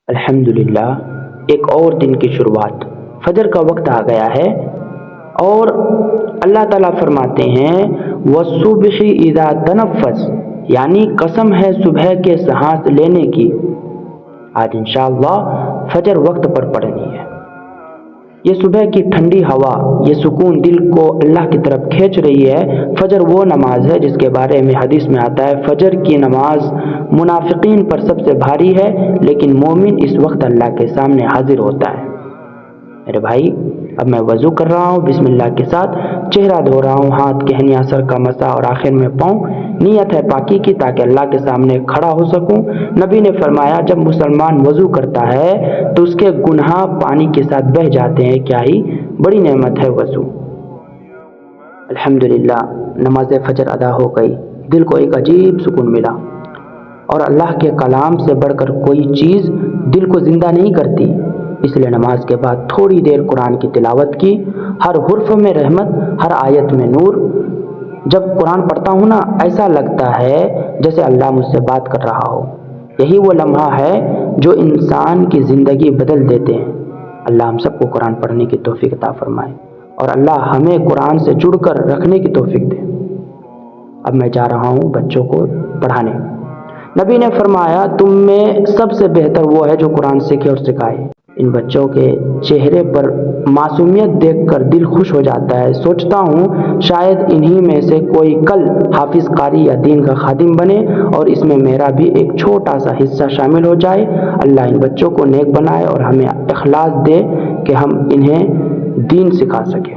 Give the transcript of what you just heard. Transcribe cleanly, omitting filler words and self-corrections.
الحمدللہ، ایک اور دن کی شروعات، فجر کا وقت آ گیا ہے اور اللہ تعالیٰ فرماتے ہیں وَالصُّبْحِ اِذَا تَنَفَّسَ، یعنی قسم ہے صبح کے سانس لینے کی۔ آج انشاءاللہ فجر وقت پر پڑھنی ہے۔ یہ صبح کی ٹھنڈی ہوا، یہ سکون دل کو اللہ کی طرف کھینچ رہی ہے۔ فجر وہ نماز ہے جس کے بارے میں حدیث میں آتا ہے فجر کی نماز منافقین پر سب سے بھاری ہے، لیکن مومن اس وقت اللہ کے سامنے حاضر ہوتا ہے۔ میرے بھائی، اب میں وضو کر رہا ہوں، بسم اللہ کے ساتھ چہرہ دھو رہا ہوں، ہاتھ کہنیا، سر کا مسا اور آخر میں پاؤں۔ نیت ہے پاکی کی تاکہ اللہ کے سامنے کھڑا ہو سکوں۔ نبی نے فرمایا جب مسلمان وضو کرتا ہے تو اس کے گناہ پانی کے ساتھ بہہ جاتے ہیں۔ کیا ہی بڑی نعمت ہے وضو۔ الحمدللہ، نماز فجر ادا ہو گئی، دل کو ایک عجیب سکون ملا، اور اللہ کے کلام سے بڑھ کر کوئی چیز دل کو زندہ نہیں کرتی، اس لیے نماز کے بعد تھوڑی دیر قرآن کی تلاوت کی۔ ہر حرف میں رحمت، ہر آیت میں نور۔ جب قرآن پڑھتا ہوں نا، ایسا لگتا ہے جیسے اللہ مجھ سے بات کر رہا ہو۔ یہی وہ لمحہ ہے جو انسان کی زندگی بدل دیتے ہیں۔ اللہ ہم سب کو قرآن پڑھنے کی توفیق عطا فرمائے، اور اللہ ہمیں قرآن سے جڑ کر رکھنے کی توفیق دے۔ اب میں جا رہا ہوں بچوں کو پڑھانے۔ نبی نے فرمایا تم میں سب سے بہتر وہ ہے جو قرآن سیکھے اور سکھائے۔ ان بچوں کے چہرے پر معصومیت دیکھ کر دل خوش ہو جاتا ہے۔ سوچتا ہوں شاید انہی میں سے کوئی کل حافظ، قاری یا دین کا خادم بنے، اور اس میں میرا بھی ایک چھوٹا سا حصہ شامل ہو جائے۔ اللہ ان بچوں کو نیک بنائے اور ہمیں اخلاص دے کہ ہم انہیں دین سکھا سکیں۔